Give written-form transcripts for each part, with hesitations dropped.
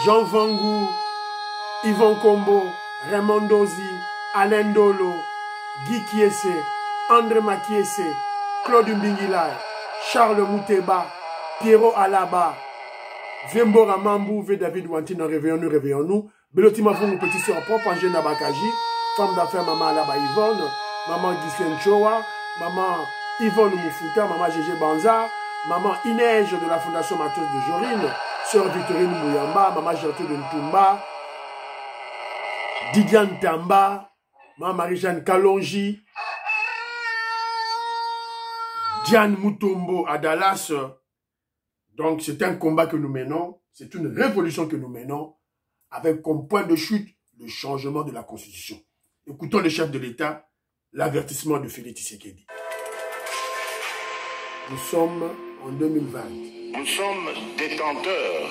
Jean Vangou, Yvon Kombo, Raymond Dozi, Alain Dolo, Guy Kiese, André Makiese, Claude Mbingilay, Charles Mouteba, Pierrot Alaba, Vembora Mambou, V. David Wantine, réveillons-nous, réveillons-nous. Belotima Fongou, petit sœur propre, Angèle Nabakaji, femme d'affaires, maman Alaba Yvonne, maman Ghislaine Choa, maman Yvonne Moufuta, maman Gégé Banza, maman Inège de la Fondation Matos de Jorine, sœur Victorine Mouyamba, maman Gertrude de Ntumba, Didiane Tamba, maman Marie-Jeanne Kalonji, Diane Moutombo à Dallas. Donc c'est un combat que nous menons, c'est une révolution que nous menons, avec comme point de chute le changement de la Constitution. Écoutons le chef de l'État, l'avertissement de Félix Tshisekedi. Nous sommes en 2020. Nous sommes détenteurs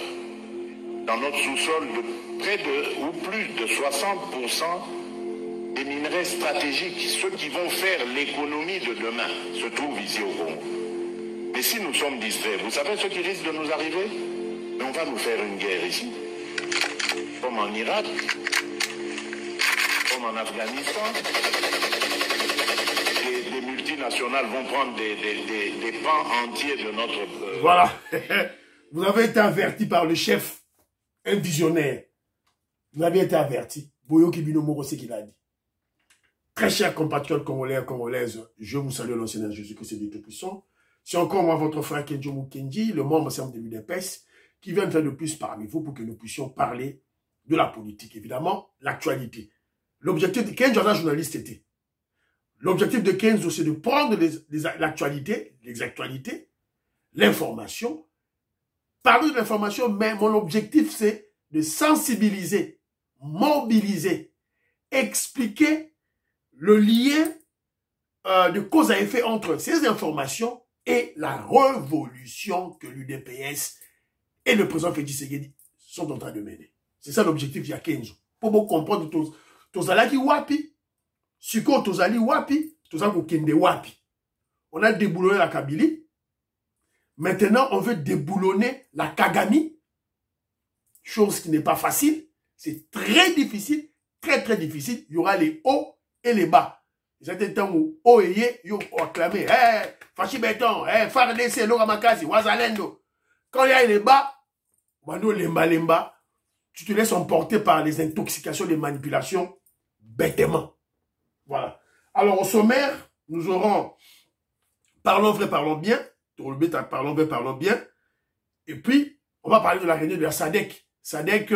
dans notre sous-sol de près de ou plus de 60% des minerais stratégiques, ceux qui vont faire l'économie de demain, se trouvent ici au Congo. Mais si nous sommes distraits, vous savez ce qui risque de nous arriver? Mais on va nous faire une guerre ici, comme en Irak, comme en Afghanistan. Les multinationales vont prendre des pans entiers de notre... Voilà. Vous avez été averti par le chef, un visionnaire. Vous avez été averti. Boyo Kibino Moro, c'est qu'il a dit. Très chers compatriotes congolais et congolaises, je vous salue au Seigneur Jésus-Christ de Tout-Puissant. C'est encore moi, votre frère Kenjo Mukendi, le membre simple de l'UDPS, qui vient de faire de plus parmi vous pour que nous puissions parler de la politique, évidemment, l'actualité. L'objectif de Kenjo, un journaliste, était. L'objectif de Kenzo, c'est de prendre l'actualité, les actualités, l'information, parler de l'information, mais mon objectif, c'est de sensibiliser, mobiliser, expliquer le lien de cause à effet entre ces informations et la révolution que l'UDPS et le président Félix Tshisekedi sont en train de mener. C'est ça l'objectif de Kenzo. Pour vous comprendre, Tozalaki Wapi, Siko Tozali Wapi, Tozali Kende Wapi. On a déboulonné la Kabylie. Maintenant, on veut déboulonner la Kagami. Chose qui n'est pas facile. C'est très difficile. Très, très difficile. Il y aura les hauts et les bas. C'était un temps où haut et yé, ils ont acclamé. Hey, Fachi Béton, hey, Fardese, Lora Makasi, Wazalendo. Quand il y a les bas, Wano Lemba Lemba, tu te laisses emporter par les intoxications, les manipulations, bêtement. Voilà. Alors, au sommaire, nous aurons Parlons vrai, parlons bien. Parlons vrai, parlons bien. Et puis, on va parler de la réunion de la SADC. SADC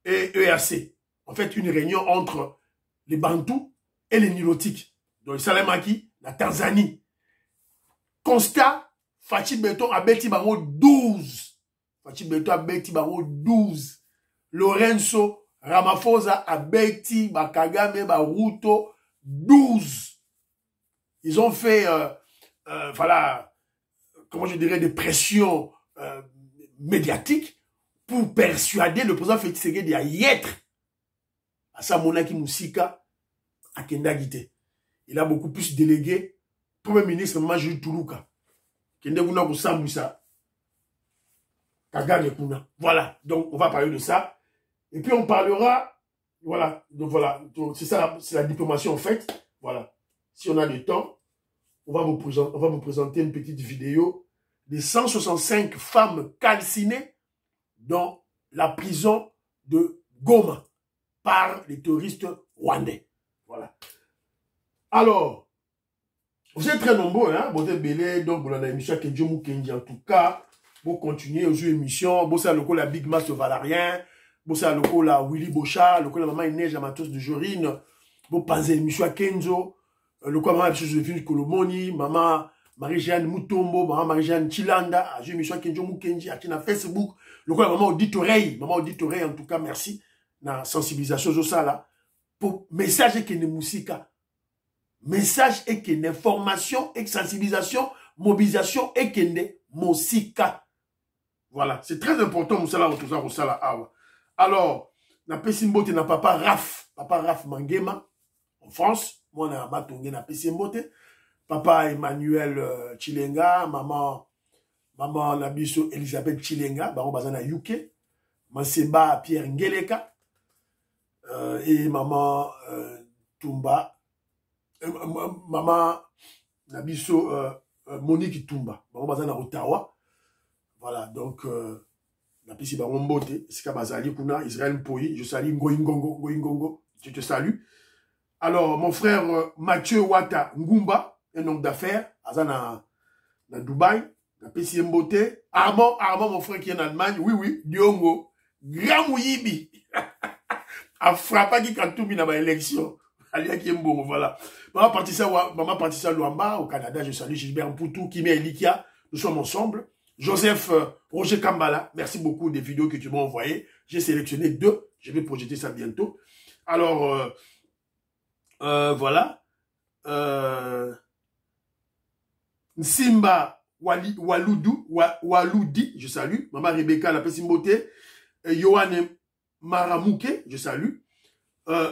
et EAC. En fait, une réunion entre les Bantous et les Nilotiques. Donc, Salamaki, la Tanzanie. Constat, Fachi Beton a bêti bango 12. Fachi Beton a bêti bango 12. Lorenzo Ramaphosa a bêti Bakagame, Baruto 12. Ils ont fait, voilà, comment je dirais, des pressions médiatiques pour persuader le président Félix Tshisekedi à y être. À Samonaki Moussika, à Kendagite. Il a beaucoup plus délégué. Premier ministre, Majou Toulouka. Kendaguna Moussa. Kagame Kuna. Voilà, donc on va parler de ça. Et puis on parlera, voilà, donc voilà, c'est ça, c'est la diplomatie en fait. Voilà. Si on a du temps, on va vous présenter une petite vidéo de 165 femmes calcinées dans la prison de Goma par les terroristes rwandais. Voilà. Alors, vous êtes très nombreux, hein? Vous êtes belé, donc vous avez émission Kenjo Mukendi en tout cas. Vous continuez aux émissions. Vous savez la Big Mass de Valarien. Vous savez la Willy Bocha, le la Maman Inège Amatos de Jorine. Vous pensez l'émission Kenzo. Le quoi maman Joséphine Kolomoni, maman Marie-Jeanne Moutombo, maman Marie-Jeanne Chilanda, j'ai mis sur Kenjo Mukendi, à Facebook, le quoi maman Auditoreille en tout cas, merci, na sensibilisation de ça là, pour message et que ne musica, message et que information et sensibilisation, mobilisation et que ne musica. Voilà, c'est très important, Moussala, Awa. Alors, na Pessimbote na papa Raf Mangema, en France, moi, na Matongé na Pessimbote, papa Emmanuel Chilenga, maman Nabiso Elisabeth Chilenga, baron bazana UK, Manseba Pierre Ngeleka, et maman Tumba, maman Nabiso Monique Tumba, maman Bazana Ottawa. Voilà, donc, la pisi Barombote, Sika Bazali Kuna, Israël Mpoyi, je salue Ngoingongo, je te salue. Alors, mon frère Mathieu Wata Ngumba, un homme d'affaires, Azana dans Dubaï, la pisi Mbote, Armand, mon frère qui est en Allemagne, oui, Diongo, Grand Mouyibi, a frappé qui quand tout mis dans l'élection. Alia qui est bon, voilà. Maman Partissa Luamba, au Canada, je salue Gilbert Mpoutou, Kimi Elikia, nous sommes ensemble. Joseph Roger Kambala, merci beaucoup des vidéos que tu m'as envoyées. J'ai sélectionné 2, je vais projeter ça bientôt. Alors, voilà. Nsimba Waloudi, je salue. Maman Rebecca Lapessimbote. Yohane Maramouke, je salue.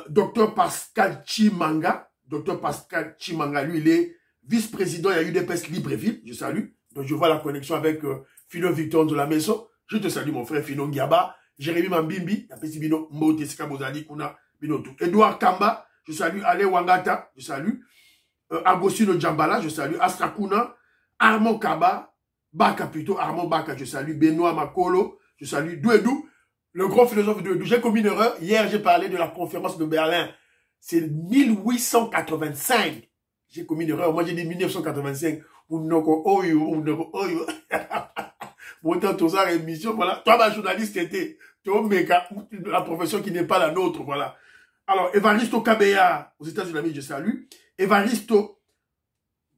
Docteur Pascal Chimanga. Docteur Pascal Chimanga, lui, il est vice-président à UDPS Libreville, je salue. Donc, je vois la connexion avec Philo Victor de la maison. Je te salue, mon frère Philo Ngiaba. Jérémy Mambimbi, Bino Mbote Sikabozali, Kuna Binotu. Edouard Kamba, je salue. Ale Wangata, je salue. Agostino Djambala, je salue. Astrakuna, Armand Kaba, Baka plutôt, Armand Baka, je salue. Benoît Makolo, je salue. Douedou, le grand philosophe Douedou. J'ai commis une erreur. Hier, j'ai parlé de la conférence de Berlin. C'est 1885. J'ai commis une erreur. Moi, j'ai dit 1985. Montant tout ça, émission, voilà. Toi, ma journaliste était, la profession qui n'est pas la nôtre, voilà. Alors, Evaristo Kabeya, aux États-Unis, je salue. Evaristo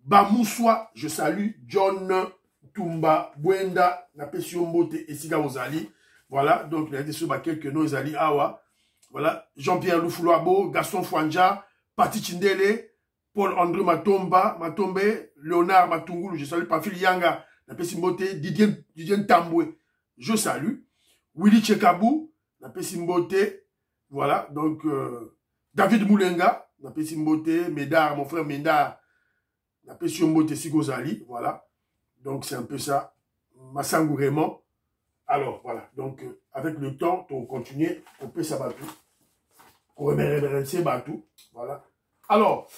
Bamoussoua, je salue. John Tumba Bwenda, Napesio Mbote et Siga Ozali. Voilà, donc, il y a des sur quelques noms, Zali Awa. Voilà, Jean-Pierre Loufoulouabo, Gaston Fouanja, Pati Chindele, Paul-André Matombe, Léonard Matungulu, je salue Pafil Yanga, Napesimbote, Didier Ntambwe, je salue. Willy Chekabou, Napesimbote, voilà, donc David Moulenga, Napesimbote, Médard, mon frère Médard, Napesimbote Sigozali, voilà. Donc c'est un peu ça. Massangou Raymond. Alors, voilà, donc avec le temps, on continue, on peut s'abattre. On remercie Batou, voilà. Alors,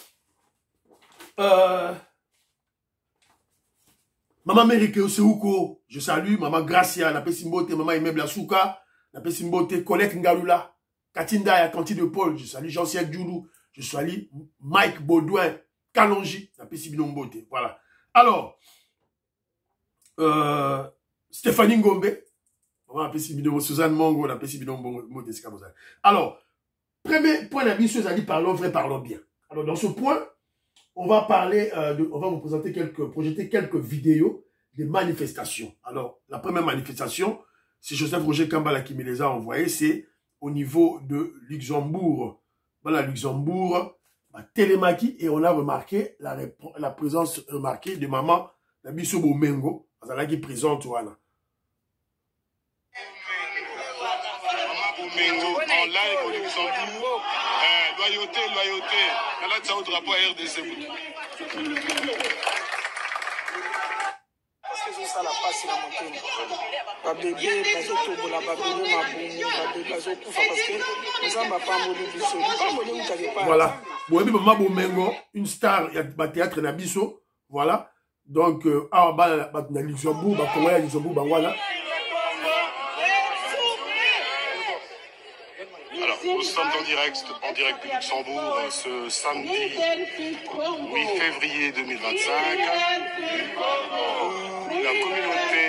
Maman Mérike Oseuko, je salue. Maman Gracia, la Pessimbote, Maman Immeuble Asuka, la Pessimbote, Colette Ngalula, Katinda et Kanti de Paul, je salue Jean-Pierre Djoulou, je salue Mike Baudouin, Kalonji, la Pessimbote, voilà. Alors, Stéphanie Ngombe, Maman Pessimbote, Suzanne Mongo, la Pessimbote, alors, premier point d'habitude, c'est-à-dire parlons vrai, parlons bien. Alors, dans ce point, on va parler, on va vous présenter projeter quelques vidéos des manifestations. Alors, la première manifestation, c'est Joseph Roger Kambala qui me les a envoyés, c'est au niveau de Luxembourg. Voilà, Luxembourg, Télémaki, et on a remarqué la présence remarquée de maman Nabiso Bomengo, qui présente, voilà. Maman Bomengo, en live au Luxembourg. Loyauté. Là, tu as au drapeau RDC. Parce que c'est ça la passe dans mon pays. Pas bébé, pas de tout, la babine, ma boum, pas de tout, parce que nous sommes pas maudits du sol. Voilà. Bon, et puis maman Bomengo, une star, il y a un théâtre Nabiso. Voilà. Donc, dans Luxembourg, comment Luxembourg, voilà. Alors, nous sommes en direct de Luxembourg ce samedi 8 février 2025. La communauté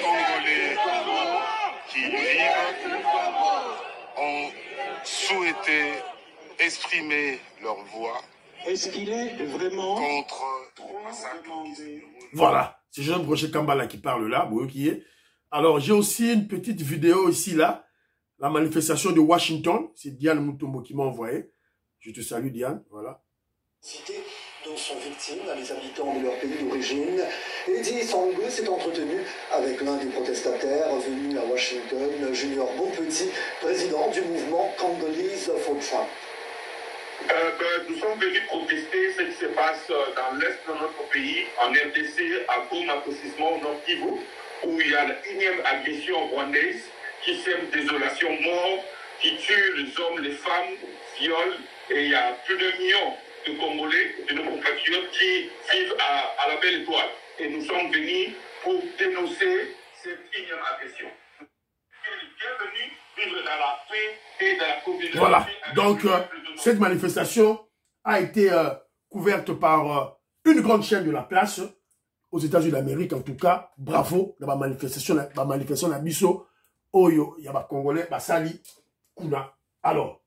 congolais qui vivent ont souhaité exprimer leur voix contre le massacre. Voilà, c'est Jean Roger Kambala qui parle là, qui est. Alors, j'ai aussi une petite vidéo ici, là. La manifestation de Washington. C'est Diane Moutombo qui m'a envoyé. Je te salue, Diane. Voilà. Dont sont victimes les habitants de leur pays d'origine. Eddie Sangwe s'est entretenu avec l'un des protestataires venus à Washington, Junior Bonpetit, président du mouvement Congolese for Trump. Nous sommes venus protester ce qui se passe dans l'est de notre pays, en RDC, à Goma, précisément au Nord Kivu, où il y a la 1e agression rwandaise qui sème désolation, mort, qui tue les hommes, les femmes, viole, et il y a plus de millions de Congolais, de nos compatriotes qui vivent à la Belle Étoile. Et nous sommes venus pour dénoncer cette 1e agression. Bienvenue vivre dans la paix et dans la communauté. Voilà, donc cette manifestation a été couverte par une grande chaîne de la place aux États-Unis d'Amérique, en tout cas. Bravo, la manifestation la biso, Oyo, il y a des Congolais, Basali, Kuna. Alors,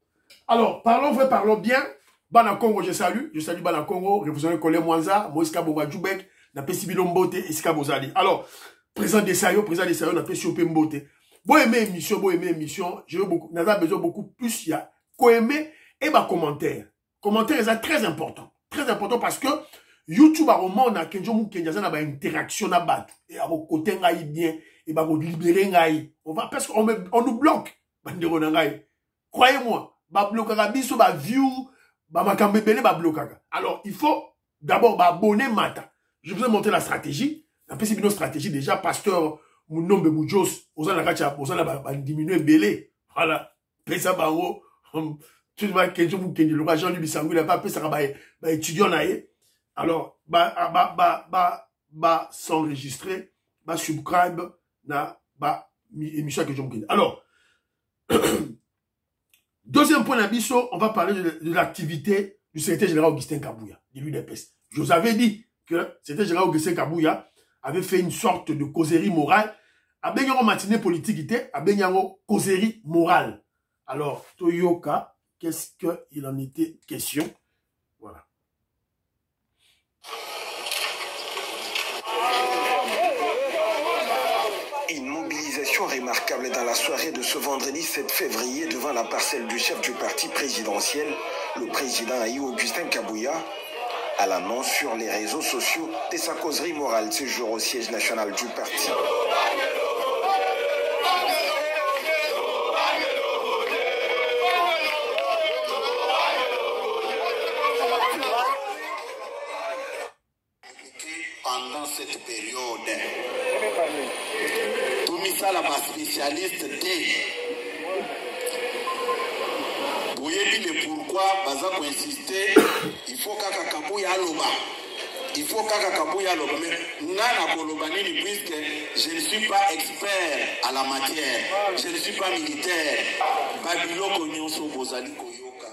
parlons vrai, parlons bien. Bana Congo, je salue Bana Congo, révolutionnaire Colin Mwanza, Moïse Kaboba Djoubek, Napesi Bilombote, Esika Bozali. Alors, président Desayo, Napesi Ope Mbote. Bon aimer émission, j'ai beaucoup, n'a besoin beaucoup plus, il y a co-aimer et bah commentaire. Commentaire, c'est très important parce que YouTube a moment na kenjo mu kenjaza na ba interaction na bat et à côté ngai bien et bah vous libérer ngai. On va parce qu'on nous bloque. Bandero na ngai. Croyez-moi, ba bloquer biso ba view, ba makambe belé ba bloquer. Alors, il faut d'abord ba abonner mata. Je vous ai montré la stratégie, la possible stratégie déjà pasteur Mounombe Moujos, osana kacha, osana ba diminuer belé. Voilà. Pesa bango, tu vois kenjo mu kenji le Jean-Louis Bisangou il a pas pesa ba étudiant naé. Alors, s'enregistrer, subscribe, émission que je me. Alors, deuxième point d'abisso, on va parler de l'activité du secrétaire général Augustin Kabouya, de l'UDPS. Je vous avais dit que le secrétaire général Augustin Kabouya avait fait une sorte de causerie morale. À Benyango matinée politique, à Benyango causerie morale. Alors, Toyoka, qu'est-ce qu'il en était question? Voilà. Une mobilisation remarquable dans la soirée de ce vendredi 7 février devant la parcelle du chef du parti présidentiel, le président Aïe Augustin Kabouya, à l'annonce sur les réseaux sociaux de sa causerie morale ce jour au siège national du parti. Pendant cette période, tout ça la spécialiste D. Vous voyez le pourquoi Baza pour insister, il faut qu'à Kabouya Loba. Il faut qu'à Kabouya Loba. Mais Nana Kolobanini, puisque je ne suis pas expert à la matière, je ne suis pas militaire. Babylon Nyonso Bozali Koyoka.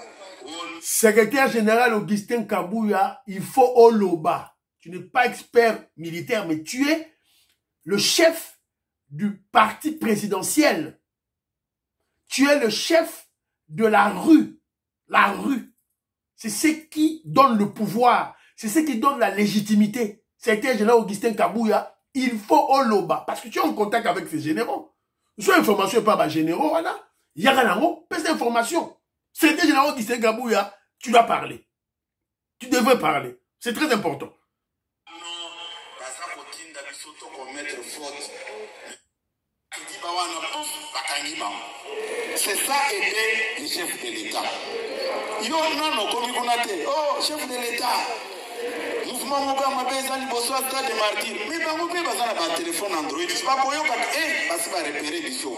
Secrétaire général Augustin Kabouya, il faut Oloba. Tu n'es pas expert militaire, mais tu es le chef du parti présidentiel. Tu es le chef de la rue. La rue. C'est ce qui donne le pouvoir. C'est ce qui donne la légitimité. Secrétaire général Augustin Kabouya, il faut Oloba. Parce que tu es en contact avec ces généraux. Soit information n'est pas généraux, voilà. Il y a rien en plus d'informations. Secrétaire général Augustin Kabouya, tu dois parler. Tu devrais parler. C'est très important. C'est ça aider le chef de l'État. Yo non, comme oh, chef de l'État. Mouvement Mouba Mabezani Bosso Stade de Martyr. Mais bah, vous pouvez passer par téléphone Android. C'est pas pour yo parce que va repérer du show.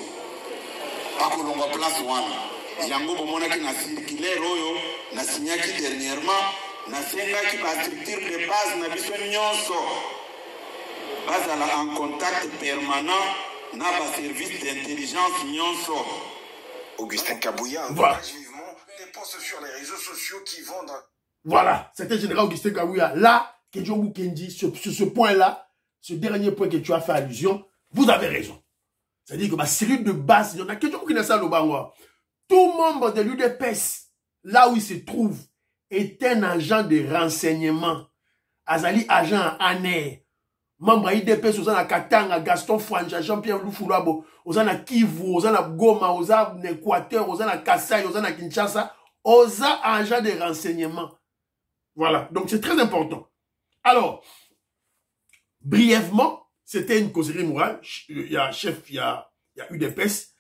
Pas que l'on va place one. Yango bomona qui n'a circulé royo, n'a signé qui dernièrement, n'a signé qui va structure de base n'a besoin nyonso. Base en contact permanent. N'a pas service d'intelligence nyonso. Augustin Kabouya encourage vivement des posts sur les réseaux sociaux qui vont dans... Voilà, c'était général Augustin Kabouya. Là, Kedjomou Kendi, sur ce point-là, ce dernier point que tu as fait allusion, vous avez raison. C'est-à-dire que ma cellule de base, il y en a Kedjomou qui n'a ça le bangwa. Tout membre de l'UDPS, là où il se trouve, est un agent de renseignement. Azali agent année. Membre IDPS, Ozana Katanga, Gaston Franja, Jean-Pierre Lufulabo, Ozana Kivu, Ozana Goma, Ozana Équateur, Ozana Kassai, Ozana Kinshasa, Oza agent de renseignement. Voilà, donc c'est très important. Alors, brièvement, c'était une causerie morale. Il y a chef, il y a UDPS,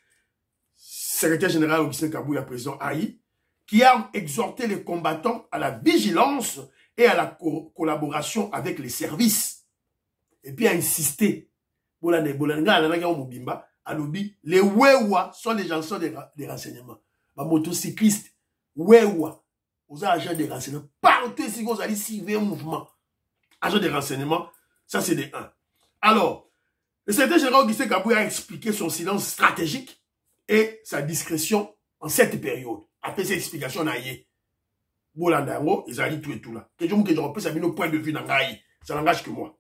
secrétaire général Augustin Kabouya, président AI, qui a exhorté les combattants à la vigilance et à la collaboration avec les services. Et puis a insisté, les Wewa sont des gens des renseignements. Les motocyclistes, Wewa, aux agents des renseignements. Partout ici, vous allez suivre un mouvement. Agents des renseignements, ça c'est des 1. Alors, le secrétaire général Augustin Kabouya a expliqué son silence stratégique et sa discrétion en cette période. Après cette explication, on a eu. Bolandango, ils allaient tout et tout là. Que je repère, ça a mis nos points de vue dans l'AI. Ça n'engage que moi.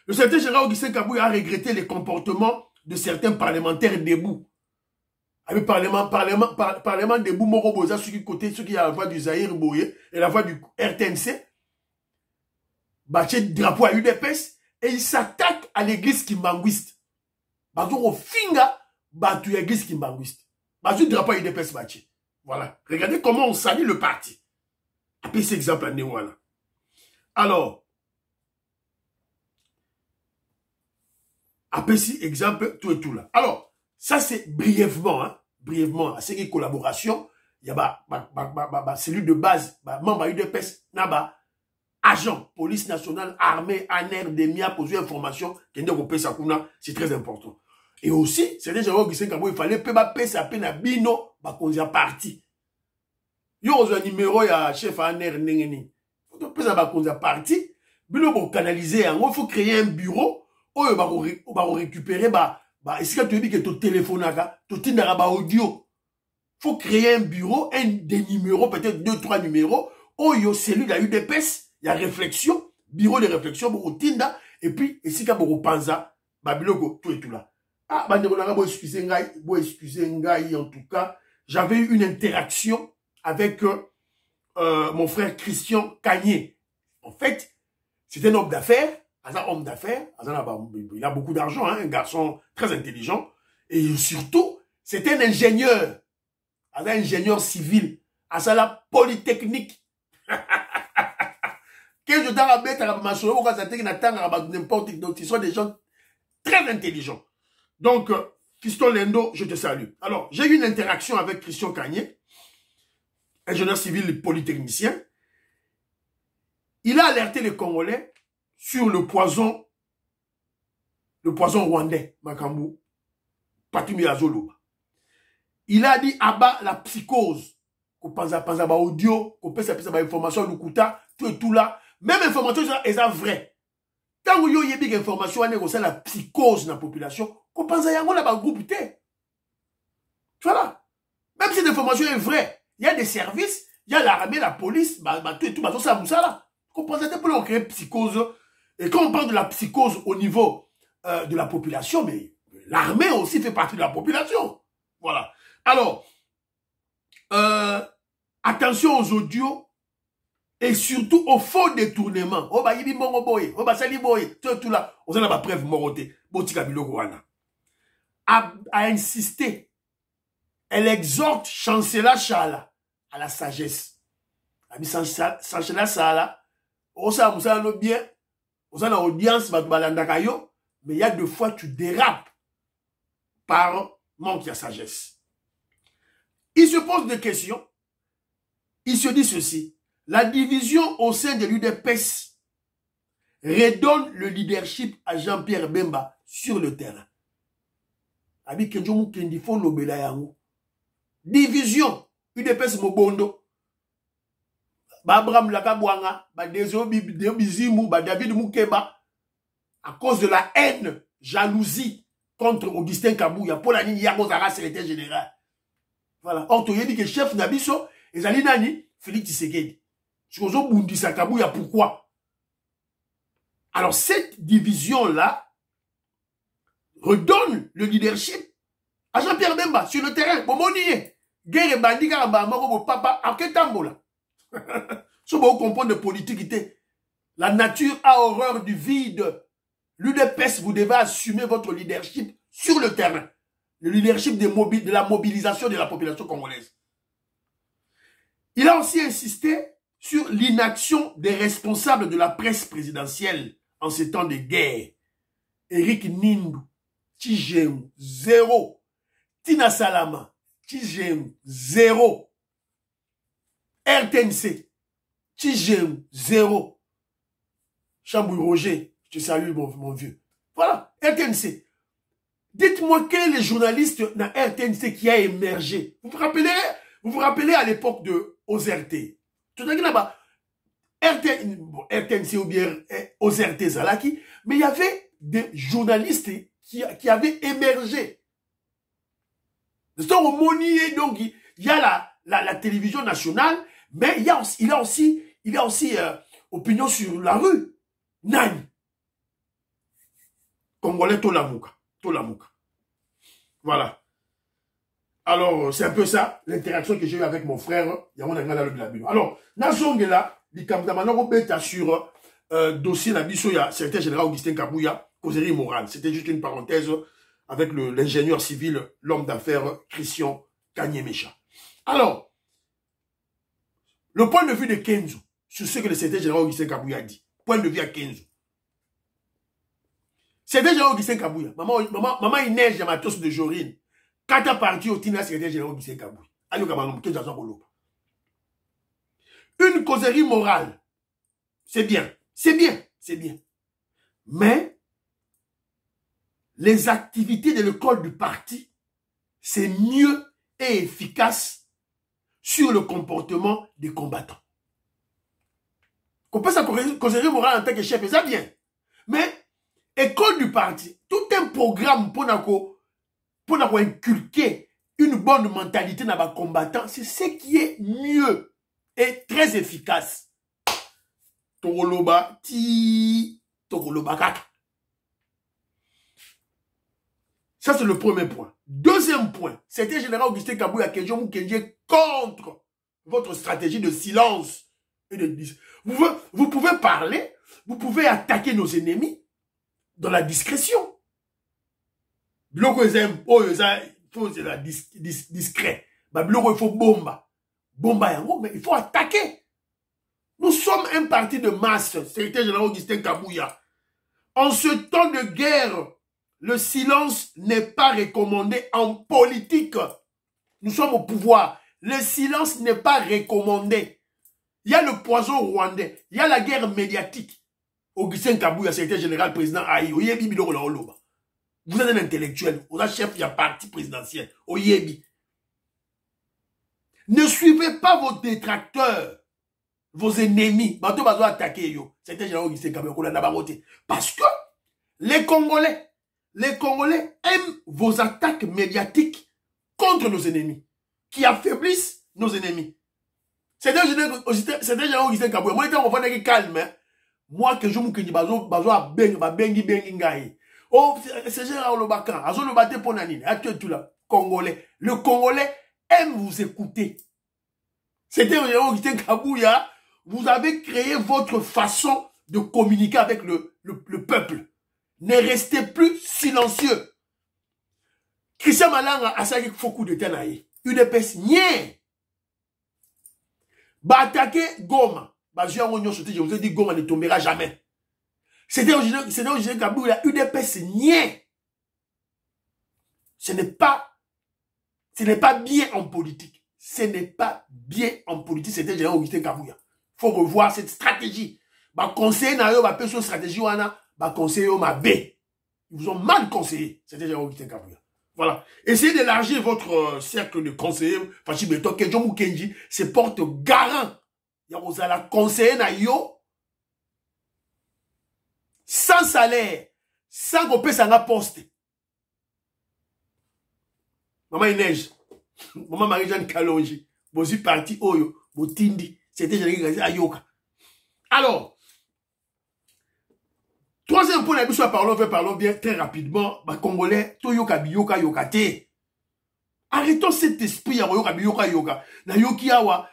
Le secrétaire général Augustin Kabouya a regretté les comportements de certains parlementaires debout. Avec parlement debout, Moro Boza, ceux qui a la voix du Zahir Boye et la voix du RTNC, bâché drapeau à UDPS, et il s'attaque à l'église kimbanguiste. Bazo au finga, batu l'église kimbanguiste. Bazo drapeau à UDPS bâché. Voilà. Regardez comment on salue le parti. Après cet exemple à Néouana. Alors, après cet exemple, tout et tout là. Alors, ça c'est brièvement, hein, brièvement, à ce qui est collaboration, il y a cellule de base, membre UDPS, naba, agent, police nationale, armée, ANR, DEMIA, poser information, c'est très important. Et aussi, c'est des gens qui disent qu'il fallait pas ça peine à bino, qu'on y a parti. Yo un numéro ya chef ANR nengeni. Faut que ça qu'on y a parti, bino pour canaliser, il faut créer un bureau, où on va récupérer, est-ce que tu dis que ton téléphone ton audio. Faut créer un bureau, des numéros, peut-être 2-3 numéros, où il y a celui de la UDPS, il y a réflexion, bureau de réflexion, pour Tinda, et puis, ici, quand on panza, biloko, tout et tout là. Ah, excusez en tout cas, j'avais eu une interaction avec mon frère Christian Cagné. En fait, c'est un homme d'affaires, il a beaucoup d'argent, hein, un garçon très intelligent, et surtout, c'est un ingénieur, un ingénieur civil, à la polytechnique. Que je t'en mettre à ma soeur, n'importe qui, ils sont des gens très intelligents. Donc, Fiston Lendo, je te salue. Alors, j'ai eu une interaction avec Christian Cagné, ingénieur civil et polytechnicien. Il a alerté les Congolais sur le poison rwandais, Makambu, Patimi Azolo. Il a dit, abat la psychose, qu'on pense à audio, qu'on peut s'appeler information, l'Ukuta, tout et tout là. Même information, est vrai. Quand vous avez une information, c'est la psychose dans la population, qu'on pense à Yango là-bas, groupe. Voilà. Même si l'information est vraie, il y a des services, il y a l'armée, la police, tout et tout, tout ça, là. Qu'on pense à pour créer psychose. Et quand on parle de la psychose au niveau de la population, mais l'armée aussi fait partie de la population. Voilà. Alors, attention aux audios et surtout aux faux détournements. Oh, bah, yibi mongo boy, oh, bah, sali boy, tout là. On a la preuve moroté. Botika biloko wana. A insister. Elle exhorte Chancela Chala à la sagesse. Ami Chancela Chala, on sait le bien, on a l'audience, mais il y a deux fois tu dérapes par manque de sagesse. Il se pose des questions. Il se dit ceci. La division au sein de l'UDPS redonne le leadership à Jean-Pierre Bemba sur le terrain. Division UDPS Mobondo. Abraham Lakabwanga, Bizimu, David Moukeba, à cause de la haine, jalousie contre Augustin Kabouya, pour la ligne Yagozara, secrétaire général. Voilà. Or, tu as dit que chef Nabiso, et Zalinani, Félix Tshisekedi. Chozo Bundisa Kabouya, pourquoi? Alors, cette division-là redonne le leadership à Jean-Pierre Bemba sur le terrain. Bon, guerre et bandit, papa, à quel tambour là? Si vous comprenez de politique, la nature a horreur du vide. L'UDPS, vous devez assumer votre leadership sur le terrain. Le leadership de la mobilisation de la population congolaise. Il a aussi insisté sur l'inaction des responsables de la presse présidentielle en ces temps de guerre. Eric Nindu, Tijemu, 0. Tina Salama, Tijemu, 0. RTNC, Tigéou, 0. Chambouille Roger, je te salue mon vieux. Voilà, RTNC. Dites-moi quel est le journaliste dans RTNC qui a émergé. Vous vous rappelez à l'époque de OZRT. Tout à là-bas, RTNC ou bien OZRT Zalaki, mais il y avait des journalistes qui avaient émergé. Donc il y a la télévision nationale, mais il y a aussi opinion sur la rue. Nani. Congolais Tolamouka. Voilà. Alors, c'est un peu ça, l'interaction que j'ai eue avec mon frère. Alors, Nazongela, sur dossier Nabiso, il y a secrétaire général Augustin Kabouya, causerie morale. C'était juste une parenthèse avec l'ingénieur civil, l'homme d'affaires Christian Kanyemecha. Alors, le point de vue de Kenzo, sur ce que le secrétaire général Augustin Kabouya a dit. Point de vue à Kenzo. Secrétaire général Augustin Kabouya. Maman Inès Yamatos de Jorine. Quand t'as parti au Tina, secrétaire général Augustin Kabouya. Une causerie morale. C'est bien. Mais, les activités de l'école du parti, c'est mieux et efficace sur le comportement des combattants. Qu'on peut sa causerie morale en tant que chef, c'est ça bien. Mais, école du parti, tout un programme pour inculquer une bonne mentalité dans les combattants, c'est ce qui est mieux et très efficace. Togoloba, kaka. Ça, c'est le premier point. Deuxième point, c'était général Augustin Kabouya Kenjo Moukenje contre votre stratégie de silence et de vous pouvez parler, vous pouvez attaquer nos ennemis dans la discrétion. Biloko il faut discret. Biloko il faut bomba. Bomba yango, mais il faut attaquer. Nous sommes un parti de masse, secrétaire général Augustin Kabouya. En ce temps de guerre, le silence n'est pas recommandé en politique. Nous sommes au pouvoir. Le silence n'est pas recommandé. Il y a le poison rwandais. Il y a la guerre médiatique. Augustin Kabouya, secrétaire général, président Aïe. Oyebi biloko la oloba. Vous êtes un intellectuel. Vous êtes chef, il y a parti présidentiel. Oyebi. Ne suivez pas vos détracteurs, vos ennemis. Bato bazo attaquer yo. Secrétaire général Augustin Kabouya. Parce que les Congolais aiment vos attaques médiatiques contre nos ennemis, qui affaiblissent nos ennemis. C'est déjà Augustin Kabouya. Moi, on va être calme. Moi, que je me dis, bazo bengi ngai. Oh, c'est Gérard Lobakan. Azo le bate pour nanine. Tout là. Congolais. Le Congolais aime vous écouter. C'était Augustin Kabouya. Vous avez créé votre façon de communiquer avec le peuple. Ne restez plus silencieux. Christian Malanga a ça qu'il faut coup de tenaille. Une épaisse nie. Ba attaquer Goma. Ba je vous ai dit Goma ne tombera jamais. C'était original Kabouya, une épaisse nie. Ce n'est pas bien en politique. Ce n'est pas bien en politique. C'était général Augustin Kabouya. Faut revoir cette stratégie. Ba conseiller na yo ba pe stratégie wana. Conseiller ma B. Ils vous ont mal conseillé. C'était déjà Augustin Kabouya. Voilà. Essayez d'élargir votre cercle de conseillers. Fachibeto Kenjo Moukenji se porte garant. Il y a la conseiller na yo. Sans salaire. Sans qu'on paie sa poste. Maman Inège. Maman Marie-Jeanne Kalonji. Bosi parti Oyo. Botindi. C'était Jean-Guy Ayoka. Alors. Troisième point, parlons bien très rapidement. Congolais, Toyoka Biyoka Yokate. Arrêtons cet esprit à Yoka Yoka. Na Yoki Awa,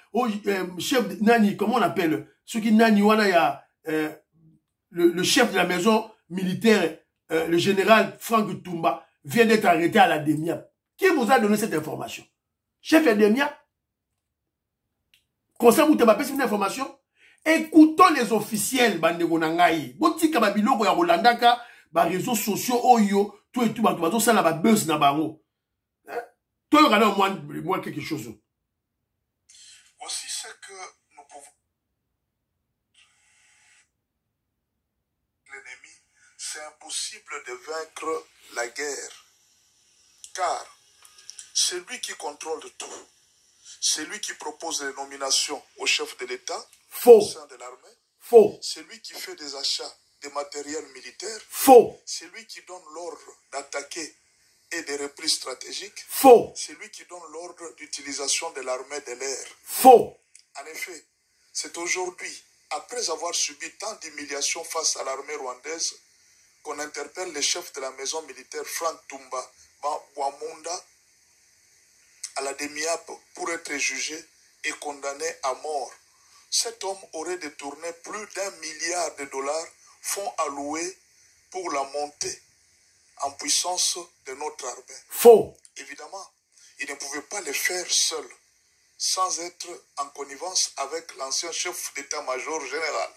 chef Nani, comment on appelle? Ceux qui Nani Wana ya le chef de la maison militaire, le général Franck Toumba, vient d'être arrêté à la DEMIA. Qui vous a donné cette information? Chef de DEMIA? Conseil Moutema, c'est une information? Écoutons les officiels, bandegonangaï. Botika babiloko ya Rolandaka, ba réseaux sociaux, oyo, tout et tout, bato ça la ba buzz na bango. Toi, regardez moi quelque chose. Aussi, c'est que nous pouvons... L'ennemi, c'est impossible de vaincre la guerre. Car c'est lui qui contrôle tout. C'est lui qui propose les nominations au chef de l'État, au sein de l'armée. Faux. C'est lui qui fait des achats de matériel militaire. Faux. C'est lui qui donne l'ordre d'attaquer et des reprises stratégiques. Faux. C'est lui qui donne l'ordre d'utilisation de l'armée de l'air. Faux. En effet, c'est aujourd'hui, après avoir subi tant d'humiliations face à l'armée rwandaise, qu'on interpelle le chef de la maison militaire Frank Tumba Bwamunda à la DEMIAP pour être jugé et condamné à mort. Cet homme aurait détourné plus d'1 milliard de dollars, fonds alloués pour la montée en puissance de notre armée. Faux. Évidemment, il ne pouvait pas le faire seul, sans être en connivence avec l'ancien chef d'état-major général.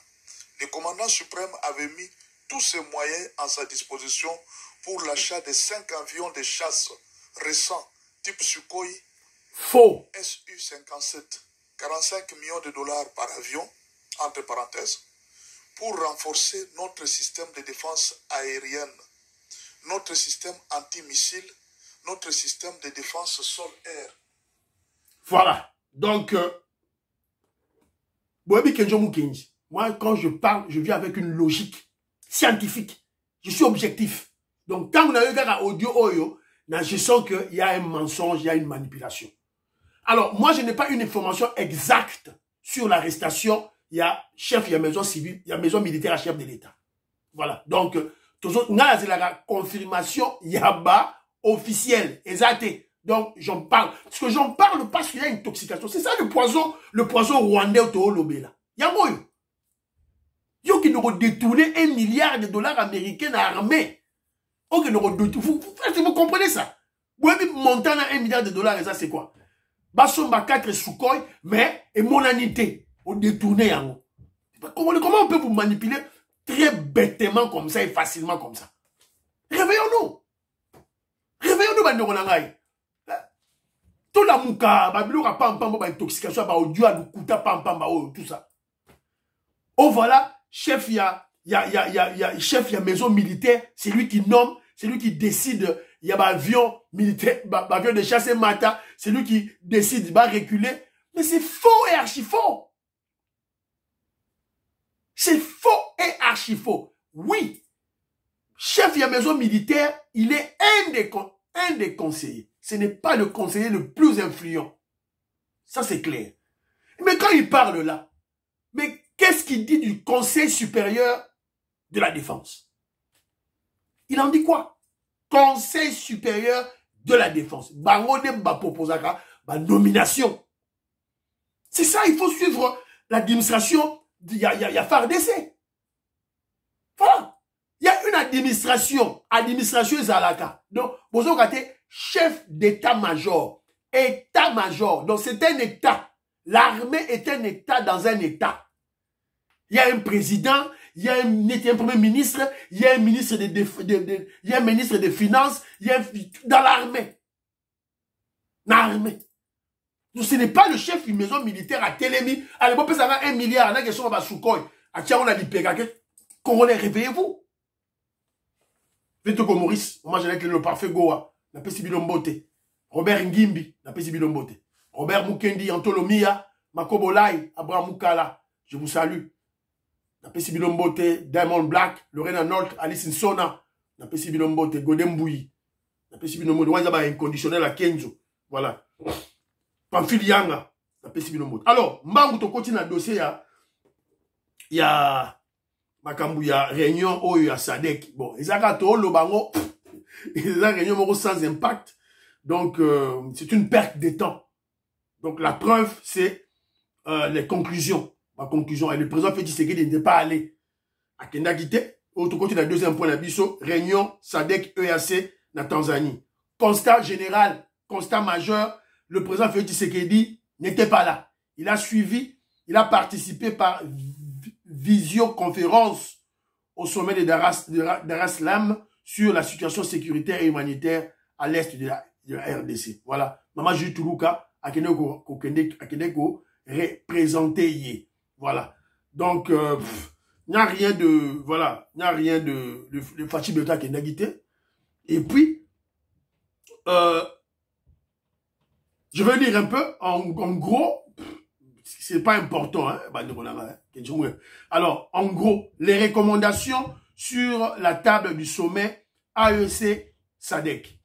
Le commandant suprême avait mis tous ses moyens à sa disposition pour l'achat de 5 avions de chasse récents, type Sukhoi. Faux. Su-57, 45 millions de dollars par avion, entre parenthèses, pour renforcer notre système de défense aérienne, notre système anti-missile, notre système de défense sol-air. Voilà. Donc, moi, quand je parle, je viens avec une logique scientifique. Je suis objectif. Donc, quand vous avez un audio, je sens qu'il y a un mensonge, il y a une manipulation. Alors, moi, je n'ai pas une information exacte sur l'arrestation. Il y a chef, il y a maison civile, il y a maison militaire à chef de l'État. Voilà. Donc, la confirmation, il y a bas officielle, exact. Donc, j'en parle. Parce que j'en parle parce qu'il y a une intoxication. C'est ça le poison rwandais au Lobé là. Il y a quoi? Yo qui nous détourné 1 milliard de dollars américains à l'armée. Vous comprenez ça? Vous avez montant à 1 milliard de dollars et ça c'est quoi? Basomba 4 Sukhoi, mais et mon anité. On détourné en haut. Comment on peut vous manipuler très bêtement comme ça et facilement comme ça? Réveillons-nous. Réveillons-nous, Bandoronangaï. Tout la mouka, babilo a pam pam, intoxication, audio à kuta pam pam, tout ça. Oh voilà, chef, il y a chef, il y a maison militaire, c'est lui qui nomme, c'est lui qui décide, il y a avion militaire, avion de chasse et mata, c'est lui qui décide, il va reculer. Mais c'est faux et archi faux. C'est faux et archi faux. Oui, chef, il y a maison militaire, il est un des conseillers. Ce n'est pas le conseiller le plus influent. Ça, c'est clair. Mais quand il parle là, mais qu'est-ce qu'il dit du Conseil supérieur de la défense? Il en dit quoi? Conseil supérieur de la défense. Nomination. C'est ça, il faut suivre l'administration. Il y a FARDC. Voilà. Il y a une administration Zalaka. Donc, vous avez chef d'état-major. État-major. Donc, c'est un État. L'armée est un État dans un État. Il y a un président, il y a un premier ministre, il y a un ministre il y a un ministre des Finances, il y a dans l'armée. L'armée. Donc, ce n'est pas le chef d'une maison militaire à Télémi. À l'époque, ça va 1 milliard. Là, question à Sukhoi. À Tiaon, on a dit Congolais, réveillez-vous. Vito Maurice, moi j'ai le parfait Goa, la Pessi Bilombote. Robert Ngimbi, la Pessi Bilombote. Robert Mukendi, Antolomia, Makobolai, Abraham Mukala, je vous salue. La Pessi Bilombote, Diamond Black, Lorena Nolt, Alice Nsona, la Pessi Bilombote, Godembouyi, la Pessi Bilombote, Wazaba inconditionnel à Kenzo. Voilà. Pamphile Yanga, la Pessi Bilombote. Alors, Mbangu to continue à dossier, il y a Makambouya, réunion, oh, il y a Sadek. Bon, ils ont le bango, ils ont réunion sans impact. Donc, c'est une perte de temps. Donc, la preuve, c'est les conclusions. Ma conclusion, et le président Félix Tshisekedi n'était pas allé à Kendagité. Autre côté, la deuxième point, la biso, réunion, Sadek, EAC, na Tanzanie. Constat général, constat majeur, le président Félix Tshisekedi n'était pas là. Il a suivi, il a participé par visioconférence au sommet de Dar es Salaam sur la situation sécuritaire et humanitaire à l'est de la RDC. Voilà. Maman Jules Toulouka, Akeneko représenté. Voilà. Donc, il n'y a rien de, voilà, il n'y a rien de Fachi Beta qui est nagité. Et puis, je vais lire un peu, en gros, c'est pas important, hein. Alors, en gros, les recommandations sur la table du sommet AEC-SADC.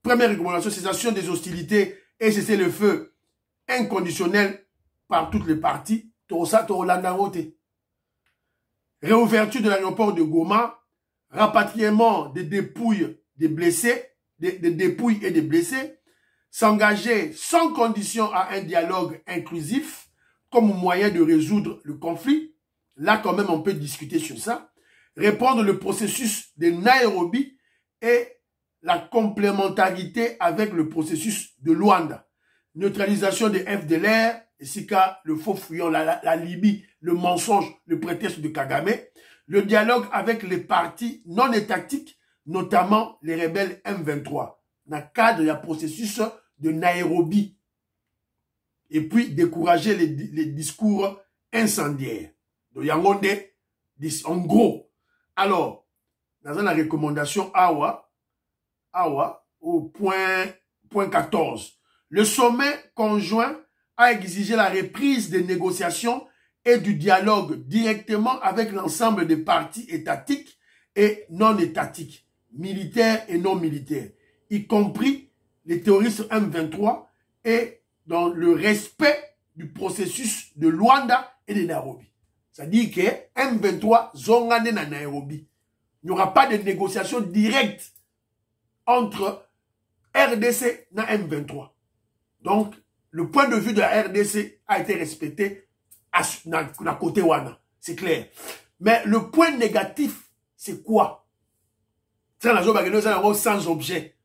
Première recommandation, cessation des hostilités et cesser le feu inconditionnel par toutes les parties. Réouverture de l'aéroport de Goma, rapatriement des dépouilles des blessés, des dépouilles et des blessés, s'engager sans condition à un dialogue inclusif comme moyen de résoudre le conflit. Là, quand même, on peut discuter sur ça. Répondre le processus de Nairobi et la complémentarité avec le processus de Luanda. Neutralisation des FDLR, et Sika, le faux fuyant, la Libye, le mensonge, le prétexte de Kagame. Le dialogue avec les partis non étatiques, notamment les rebelles M23. Dans le cadre du processus de Nairobi. Et puis, décourager les discours incendiaires. De Yangonde, en gros. Alors, dans la recommandation Awa, au point 14, le sommet conjoint a exigé la reprise des négociations et du dialogue directement avec l'ensemble des partis étatiques et non étatiques, militaires et non militaires, y compris les terroristes M23 et dans le respect du processus de Luanda et de Nairobi. C'est-à-dire que M23 zongane na Nairobi. Il n'y aura pas de négociation directe entre RDC et M23. Donc, le point de vue de la RDC a été respecté à côté Wana. C'est clair. Mais le point négatif, c'est quoi? C'est sans objet.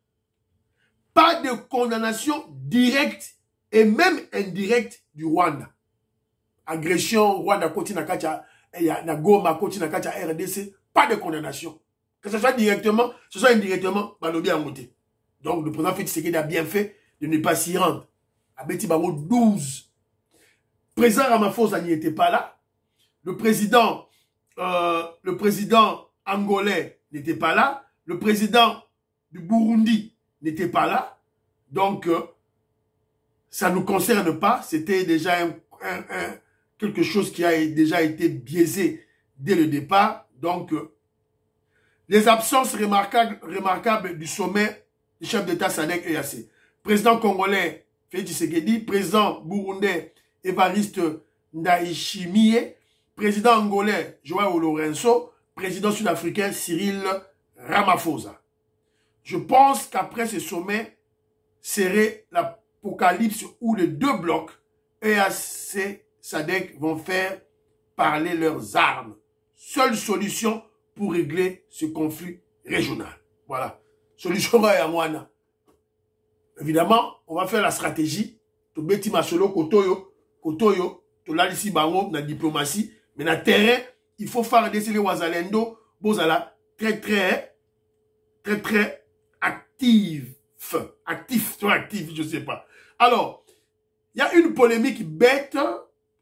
Pas de condamnation directe et même indirecte du Rwanda. Agression, Rwanda, Koti Nakacha, Goma, Koti Nakacha, RDC, pas de condamnation. Que ce soit directement, que ce soit indirectement, Balobi a monté. Donc, le président Félix Tshisekedi a bien fait de ne pas s'y rendre. Abeti Bango 12. Le président Ramaphosa n'y était pas là. Le président angolais n'était pas là. Le président du Burundi n'était pas là. Donc, ça ne nous concerne pas. C'était déjà quelque chose qui a déjà été biaisé dès le départ. Donc, les absences remarquables du sommet du chef d'État SADC EAC. Président congolais Félix Tshisekedi, président burundais Évariste Ndayishimiye, président angolais Joao Lourenço, président sud-africain Cyril Ramaphosa. Je pense qu'après ce sommet serait l'apocalypse où les deux blocs EAC SADC vont faire parler leurs armes. Seule solution pour régler ce conflit régional. Voilà. Solution à Yamwana. Évidemment, on va faire la stratégie. To beti masolo kotoyo, to lalisi bango na diplomatie, mais na terrain, il faut faire décider les wazalendo, bozala très actif, je sais pas. Alors, il y a une polémique bête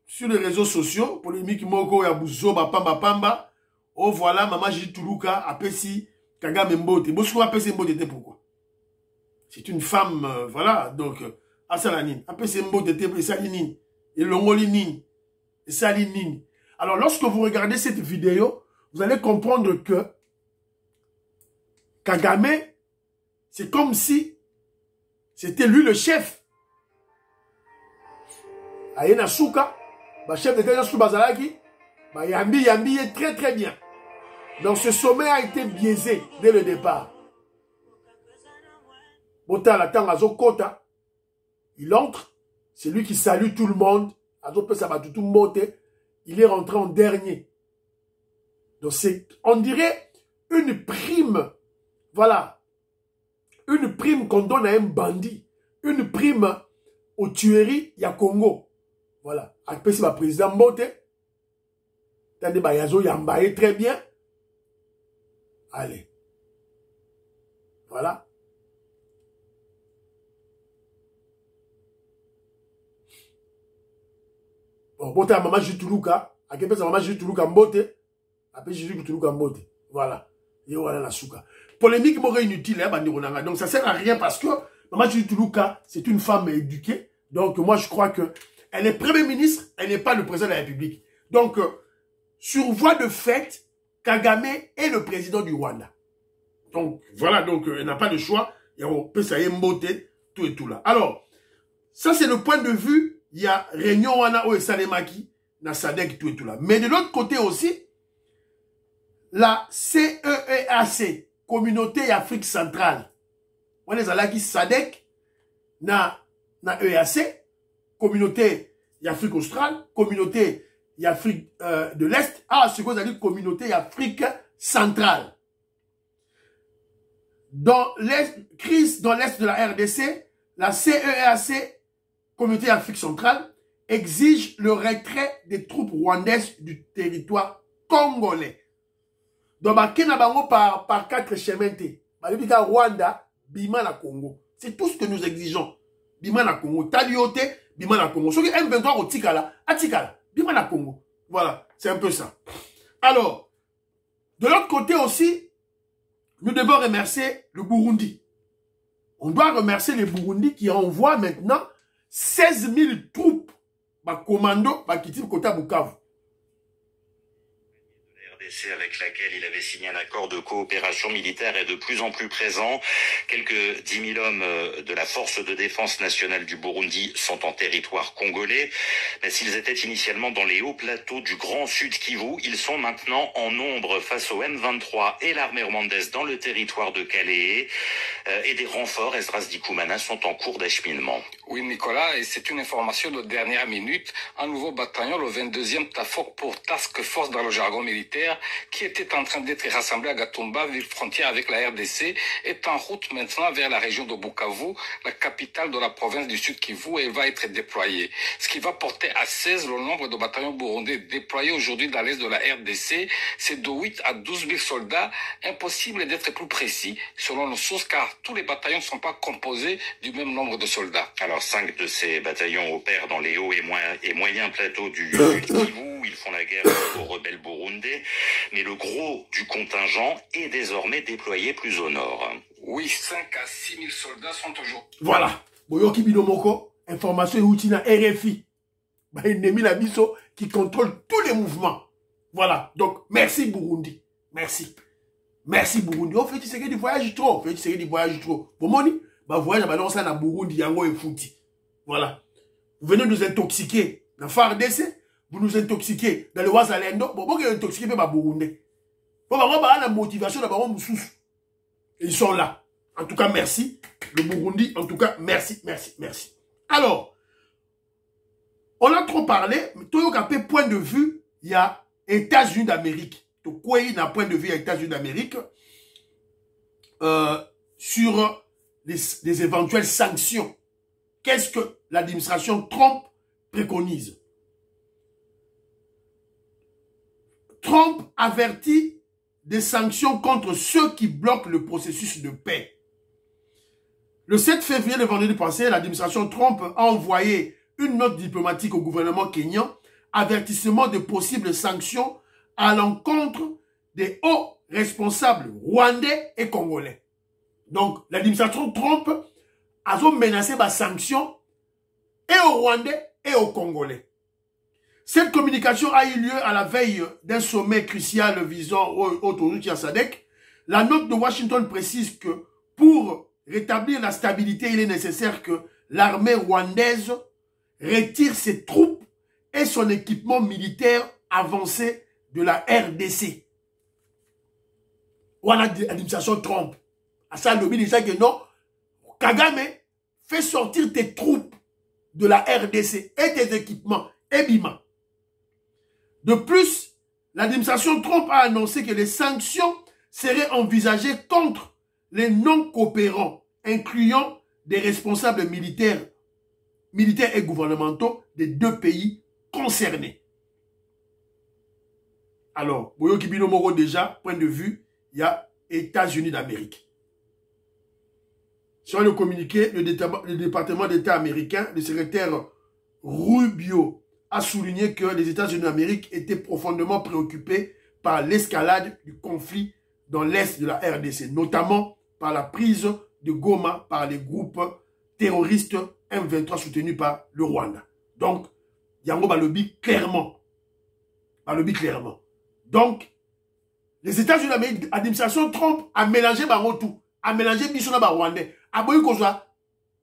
sur les réseaux sociaux, polémique moko ya buzoba pamba. Oh voilà, maman Gigi Toulouka apesi Kagame Mbote. Bosco apesi Mbote pourquoi? C'est une femme, voilà, donc, Asalanine. Apesi Mbote et Salinine. Et Longolinine. Et Salinine. Alors, lorsque vous regardez cette vidéo, vous allez comprendre que Kagame, c'est comme si c'était lui le chef. Ayena Souka, le chef de l'État Bazalaki, Yambi est très bien. Donc ce sommet a été biaisé dès le départ. Botala Tangazo Kota, il entre, c'est lui qui salue tout le monde. Il est rentré en dernier. Donc c'est, on dirait, une prime. Voilà. Une prime qu'on donne à un bandit. Une prime aux tueries, il y a Congo. Voilà. Après, c'est le président Mbote. Tandis que Yazo Yambaye très bien. Allez. Voilà. Bon, pour ta maman Jutuluka, à quel point sa maman Jutuluka mbote, après Jutuluka mbote. Voilà. Et voilà la souka. Polémique m'aurait inutile, hein, donc ça sert à rien parce que maman Jutuluka, c'est une femme éduquée. Donc moi je crois que elle est Premier ministre, elle n'est pas le président de la République. Donc, sur voie de fait, Kagame est le président du Rwanda. Donc, voilà, donc elle n'a pas de choix. Et on peut s'y mboter, tout et tout là. Alors, ça c'est le point de vue. Il y a Réunion Wana ou Salemaki, na Sadek, tout et tout là. Mais de l'autre côté aussi, la CEEAC, Communauté Afrique Centrale. On est allé qui Sadek, na EAC, Communauté Afrique Australe, Communauté Afrique de l'Est, ce qu'on a dit Communauté Afrique Centrale. Dans la crise dans l'Est de la RDC, la CEEAC, Communauté Afrique Centrale, exige le retrait des troupes rwandaises du territoire congolais. Donc, par 4 chemins, Rwanda, Bima la Congo. C'est tout ce que nous exigeons. Bima la Congo. Taliote, Bima la Congo. Ce qui est M23 au Tikala, à Tikala, Bima la Congo. Voilà, c'est un peu ça. Alors, de l'autre côté aussi, nous devons remercier le Burundi. On doit remercier les Burundi qui envoient maintenant 16 000 troupes, commando, qui tirent côté Bukavu. Avec laquelle il avait signé un accord de coopération militaire est de plus en plus présent. Quelques 10 000 hommes de la force de défense nationale du Burundi sont en territoire congolais. Mais s'ils étaient initialement dans les hauts plateaux du Grand Sud Kivu, ils sont maintenant en nombre face au M23 et l'armée rwandaise dans le territoire de Calais. Et des renforts, Esdras Dikumana, sont en cours d'acheminement. Oui, Nicolas, et c'est une information de dernière minute. Un nouveau bataillon, le 22e TAFOC pour Task Force dans le jargon militaire, qui était en train d'être rassemblé à Gatumba, ville frontière avec la RDC, est en route maintenant vers la région de Bukavu, la capitale de la province du Sud Kivu, et va être déployé. Ce qui va porter à 16 le nombre de bataillons burundais déployés aujourd'hui dans l'est de la RDC. C'est de 8 à 12 000 soldats. Impossible d'être plus précis selon nos sources, car tous les bataillons ne sont pas composés du même nombre de soldats. Alors 5 de ces bataillons opèrent dans les hauts et moyens plateaux du Sud Kivu. Ils font la guerre aux rebelles burundais. Mais le gros du contingent est désormais déployé plus au nord. Oui, 5 à 6 000 soldats sont toujours... Voilà. Boyoki Binomoko, information outina RFI. Ennemi la biso qui contrôle tous les mouvements. Voilà. Donc, merci Burundi. Merci. Merci Burundi. On fait du voyage trop. On fait du voyage trop. Bon, moni, voyage à na Burundi, yango et fouti. Voilà. Vous venez nous intoxiquer dans FARDC. Vous nous intoxiquez dans le Wazalendo. Bon, vous intoxiquez les Burundais. Bon, on va la motivation d'abord ils sont là. En tout cas, merci. Le Burundi, en tout cas, merci, merci, merci. Alors, on a trop parlé, mais tout le monde point de vue, il y a États-Unis d'Amérique. Tout quoi, il y a un point de vue États-Unis d'Amérique sur les éventuelles sanctions. Qu'est-ce que l'administration Trump préconise? Trump avertit des sanctions contre ceux qui bloquent le processus de paix. Le 7 février, le vendredi passé, l'administration Trump a envoyé une note diplomatique au gouvernement kényan, avertissement de possibles sanctions à l'encontre des hauts responsables rwandais et congolais. Donc, l'administration Trump a menacé des sanctions et aux Rwandais et aux Congolais. Cette communication a eu lieu à la veille d'un sommet crucial visant autour à SADC. La note de Washington précise que pour rétablir la stabilité, il est nécessaire que l'armée rwandaise retire ses troupes et son équipement militaire avancé de la RDC. Ou à l'administration Trump. À ça, le ministre dit que non, Kagame fait sortir tes troupes de la RDC et tes équipements, et bima. De plus, l'administration Trump a annoncé que les sanctions seraient envisagées contre les non-coopérants, incluant des responsables militaires et gouvernementaux des deux pays concernés. Alors, Boyoki Binomoro déjà, point de vue, il y a États-Unis d'Amérique. Sur le communiqué, le département d'État américain, le secrétaire Rubio a souligné que les États-Unis d'Amérique étaient profondément préoccupés par l'escalade du conflit dans l'est de la RDC, notamment par la prise de Goma par les groupes terroristes M23 soutenus par le Rwanda. Donc, Yango Balobi clairement. Donc, les États-Unis d'Amérique, l'administration Trump a mélangé tout, a mélangé Bissona Rwandais, a voulu qu'on soit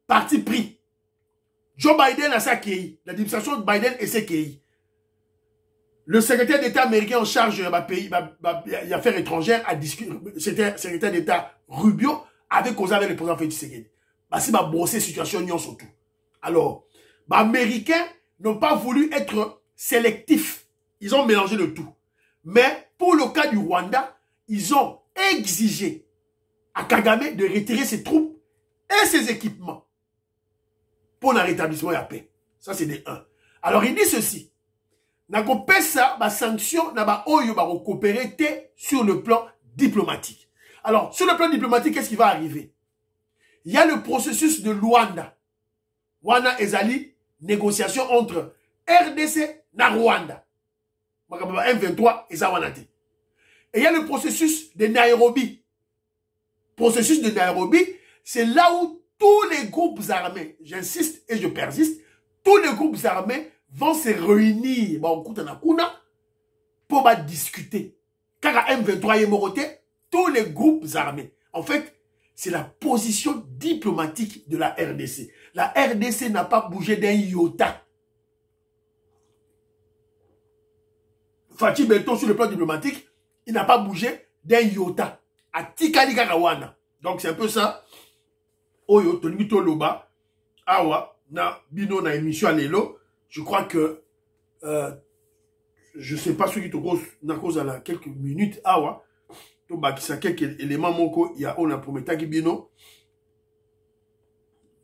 parti pris. Joe Biden a sa KI, l'administration Biden et ses KI. Le secrétaire d'État américain en charge des affaires étrangères a discuté, c'était le secrétaire d'État Rubio, avait causé avec le président Félix Tshisekedi. Si ma brossé situation n'y surtout. Alors, les Américains n'ont pas voulu être sélectifs. Ils ont mélangé le tout. Mais pour le cas du Rwanda, ils ont exigé à Kagame de retirer ses troupes et ses équipements pour le rétablissement de la paix. Ça, c'est des 1. Alors, il dit ceci. N'a pas ça, ma sanction, n'a pas coopérer sur le plan diplomatique. Alors, sur le plan diplomatique, qu'est-ce qui va arriver? Il y a le processus de Luanda. Wana ezali, négociation entre RDC et Rwanda. M23 et Zawanate. Et il y a le processus de Nairobi. Processus de Nairobi, c'est là où tous les groupes armés, j'insiste et je persiste, tous les groupes armés vont se réunir pour discuter. Car à M23 et Moroté, tous les groupes armés. En fait, c'est la position diplomatique de la RDC. La RDC n'a pas bougé d'un iota. Fatih Benton, sur le plan diplomatique, il n'a pas bougé d'un iota. À Tikali Karawana. Donc c'est un peu ça. Oyo, Tonimito Loba, Awa, na Bino, na émission à Lelo. Je crois que, je ne sais pas ce qui te cause, na cause à la quelques minutes, Awa. Donc, bah, qui quelques éléments, moko, il y a, on a promis, Bino.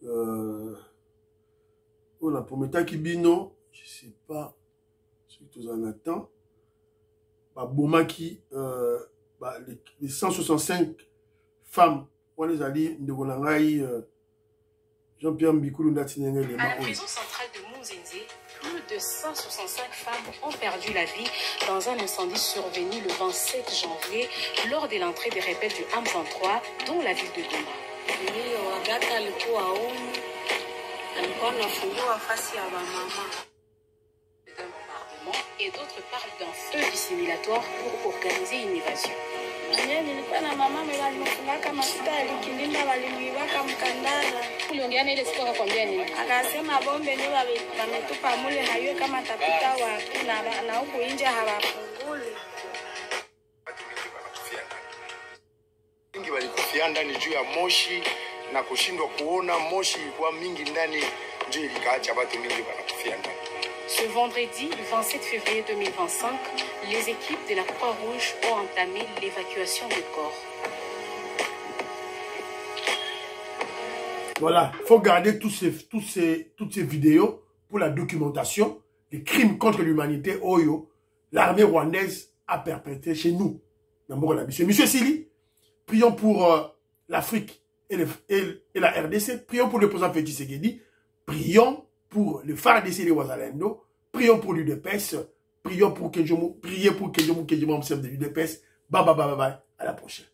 On a promis, Bino. Je ne sais pas ce que tu en attends. Bah, Bomaki, les 165 femmes, on les a dit, Jean-Pierre Mbikoulou Ndatinenge. À la prison centrale de Mounzenze, plus de 165 femmes ont perdu la vie dans un incendie survenu le 27 janvier lors de l'entrée des rebelles du M23, dont la ville de Goma. Et d'autres parlent d'un feu dissimulatoire pour organiser une évasion. Akasema bombe ndio wametupa mule haywe kama tapita watu na huku nje hawafunguli. Wengi walikufia ndani juu ya moshi na kushindwa kuona moshi ilikuwa mingi ndani ndio ilikaacha watu mingi wanakufia ndani. Ce vendredi 27 février 2025, les équipes de la Croix-Rouge ont entamé l'évacuation des corps. Voilà, il faut garder toutes ces vidéos pour la documentation des crimes contre l'humanité Oyo, l'armée rwandaise a perpétré chez nous. Monsieur Sili, prions pour l'Afrique et la RDC, prions pour le président Félix Tshisekedi, prions pour le FARDC et les Ouazalendo, prions pour l'UDPS, prions pour Kenjomu, priez pour Kenjomu, chef de l'UDPS. Bye bye bye bye, à la prochaine.